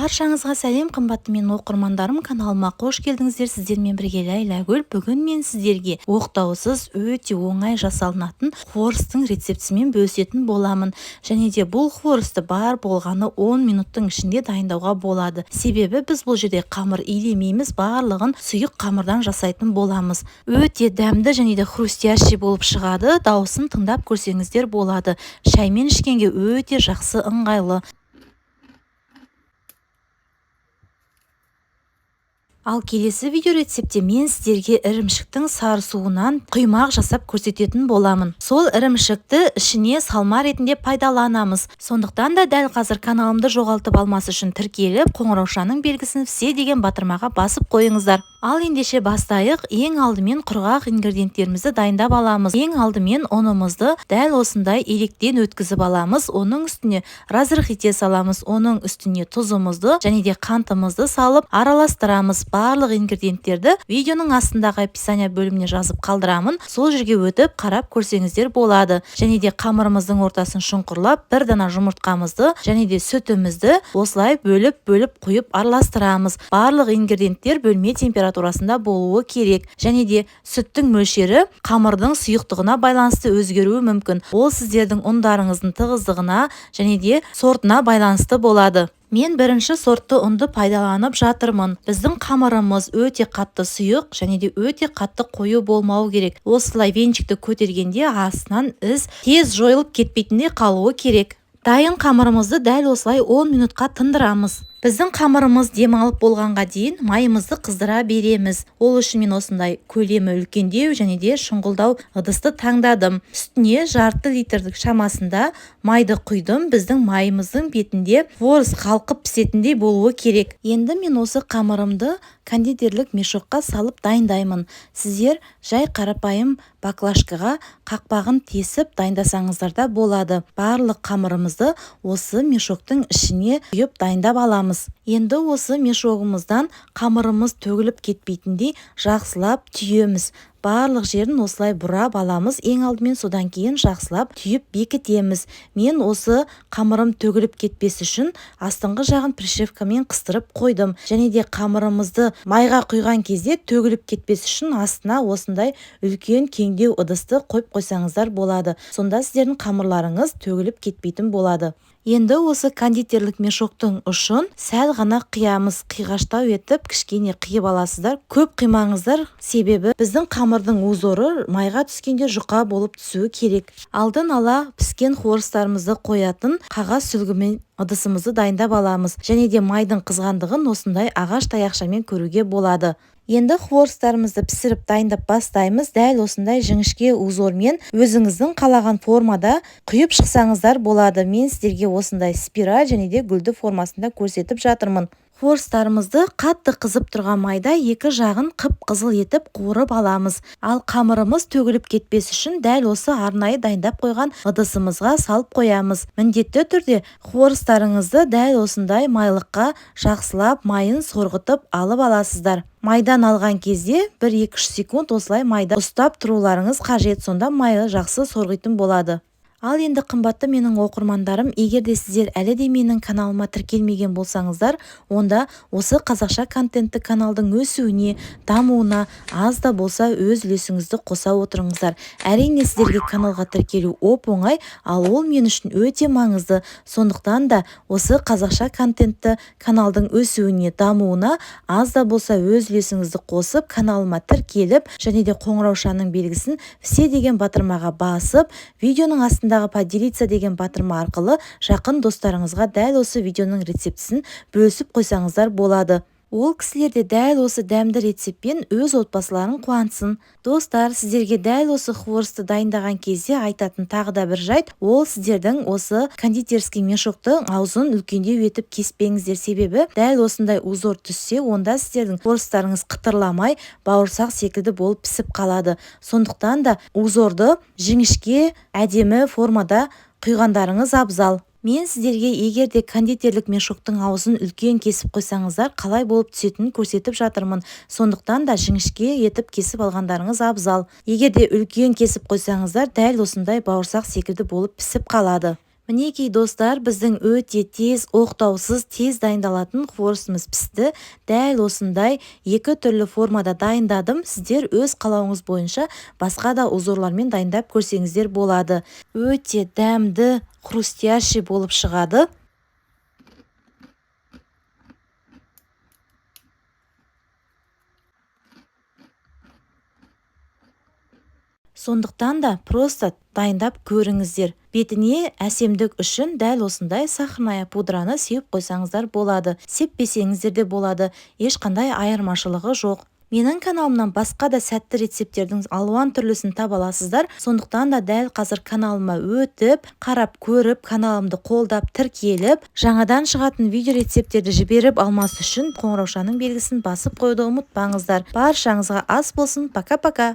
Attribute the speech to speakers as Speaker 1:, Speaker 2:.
Speaker 1: Баршаңызға сәлем, қымбатты менің оқырмандарым, каналыма қош келдіңіздер. Сіздермен бірге Ләйләгүл. Бүгін мен сіздерге оқтаусыз өте оңай жасалынатын хворостың рецептісімен бөлісетін боламын. Және де бұл хворосты бар болғаны 10 минуттың ішінде дайындауға болады. Себебі біз бұл жерде қамыр илемейміз, барлығын сұйық қамырдан жасайтын боламыз. Өте дәмді және де хрустящий болып шығады. Дауысын тыңдап көрсеңіздер болады. Шаймен ішкенге өте жақсы, ыңғайлы. Ал келесі видео рецепте мен сіздерге ірімшіктің сарысуынан құймақ жасап көрсететін боламын. Сол ірімшікті ішіне салма ретінде пайдаланамыз. Сондықтан да дәл қазір каналымды жоғалтып алмас үшін тіркеліп, қоңыраушаның белгісін все деген батырмаға басып қойыңыздар. Ал ендеше бастайық. Ең алдымен құрғақ ингредиенттерімізді дайындап аламыз. Ең алдымен ұнымызды дәл осындай електен өткізіп аламыз. Оның үстіне разрыхите саламыз. Оның үстіне тұзымызды және де қантымызды салып араластырамыз. Барлық ингредиенттерді видеоның астындағы описание бөліміне жазып қалдырамын. Сол жерге өтіп қарап көрсеңіздер болады. Және де қамырымыздың ортасын шұңқырлап, бір дана жұмыртқамызды және де сүтімізді осылай бөліп құйып араластырамыз. Барлық ингредиенттер бөлме температурасында болуы керек. Және де сүттің мөлшері қамырдың сұйықтығына байланысты өзгеруі мүмкін. Ол сіздердің ұндарыңыздың тығыздығына және де сортына байланысты болады. Мен бірінші сортты ұнды пайдаланып жатырмын. Біздің қамырымыз өте қатты сұйық және де өте қатты қою болмауы керек. Осылай венчикті көтергенде астынан із тез жойылып кетпейтіндей қалуы керек. Дайын қамырымызды дәл осылай 10 минутқа тындырамыз. Біздің қамырымыз демалып болғанға дейін майымызды қыздыра береміз. Ол үшін мен осындай көлемі үлкендеу және де шұңғылдау ыдысты таңдадым. Үстіне жарты литрдік шамасында майды құйдым. Біздің майымыздың бетінде хворост қалқып пісетіндей болуы керек. Енді мен осы қамырымды кондитерлік мешокқа салып дайындаймын. Сіздер жай қарапайым баклажкаға қақпағын тесіп дайындасаңыздар да болады. Барлық қамырымызды осы мешоктың ішіне құйып дайындап аламыз. Енді осы мешогымыздан қамырымыз төгіліп кетпейтіндей жақсылап түйеміз. Барлық жерін осылай бұрап аламыз. Ең алдымен содан кейін жақсылап түйіп бекітеміз. Мен осы қамырым төгіліп кетпес үшін астыңғы жағын прищепкамен қыстырып қойдым. Және де қамырымызды майға құйған кезде төгіліп кетпес үшін астына осындай үлкен кеңдеу ыдысты қойып қойсаңыздар болады. Сонда сіздердің қамырларыңыз төгіліп кетпейтін болады. Енді осы кондитерлік мешоктың ұшын сәл ғана қиямыз. Қиғаштау етіп кішкене қиып аласыздар. Көп қимаңыздар, себебі біздің қамырдың узоры майға түскенде жұқа болып түсуі керек. Алдын ала піскен хворостарымызды қоятын қағаз сүлгімен ыдысымызды дайындап аламыз. Және де майдың қызғандығын осындай ағаш таяқшамен көруге болады. Енді хворостарымызды пісіріп дайындап бастаймыз. Дәл осындай жіңішке узормен өзіңіздің қалаған формада құйып шықсаңыздар болады. Мен сіздерге осындай спираль және де гүлді формасында көрсетіп жатырмын. Хворостарымызды қатты қызып тұрған майда екі жағын қып-қызыл етіп қуырып аламыз. Ал қамырымыз төгіліп кетпес үшін дәл осы арнайы дайындап қойған ыдысымызға салып қоямыз. Міндетті түрде хворостарыңызды дәл осындай майлыққа жақсылап майын сорғытып алып аласыздар. Майдан алған кезде 1-2 секунд осылай майда ұстап тұруларыңыз қажет, сонда майы жақсы сорғитын болады. Ал енді қымбатты менің оқырмандарым, егер де сіздер әлі де менің каналыма тіркелмеген болсаңыздар, онда осы қазақша контентті каналдың өсуіне, дамуына аз да болса өз үлесіңізді қоса отырыңыздар. Әрине сіздерге каналға тіркелу оп-оңай, ал ол мен үшін өте маңызды. Сондықтан да осы қазақша контентті каналдың өсуіне, дамуына аз да болса өз үлесіңізді қосып, каналыма тіркеліп, және де қоңыраушаның белгісін все деген батырмаға басып, видеоның астында поделиться деген батырма арқылы жақын достарыңызға дәл осы видеоның рецептісін бөлісіп қойсаңыздар болады. Ол кісілерде дәл осы дәмді рецептпен өз отбасыларын қуантсын. Достар, сіздерге дәл осы хворосты дайындаған кезде айтатын тағы да бір жайт, ол сіздердің осы кондитерский мешоктың аузын үлкендеу етіп кеспеңіздер. Себебі дәл осындай узор түссе, онда сіздердің хворостарыңыз қытырламай, бауырсақ секілді болып пісіп қалады. Сондықтан да узорды жіңішке, әдемі формада құйғандарыңыз абзал. Мен сіздерге егер де кондитерлік мешоктың аузын үлкен кесіп қойсаңыздар, қалай болып түсетінін көрсетіп жатырмын. Сондықтан да жіңішке етіп кесіп алғандарыңыз абзал. Егер де үлкен кесіп қойсаңыздар, дәл осындай бауырсақ секілді болып пісіп қалады. Мінекей достар, біздің өте тез, оқтаусыз, тез дайындалатын хворостымыз пісті. Дәл осындай 2 түрлі формада дайындадым. Сіздер өз қалауыңыз бойынша басқа да узорлармен дайындап көрсеңіздер болады. Өте дәмді, хрустящий болып шығады. Сондықтан да просто дайындап көріңіздер. Бетіне әсемдік үшін дәл осындай сахарная пудраны сеуіп қойсаңыздар болады. Сеппесеңіздер де болады. Ешқандай айырмашылығы жоқ. Менің каналымнан басқа да сәтті рецепттердің алуан түрлісін таба аласыздар. Сондықтан да дәл қазір каналыма өтіп, қарап көріп, каналымды қолдап, тіркеліп, жаңадан шығатын видео рецепттерді жіберіп алмас үшін қоңыраушаның белгісін басып қоюды ұмытпаңыздар. Баршаңызға ас болсын. Пока-пока.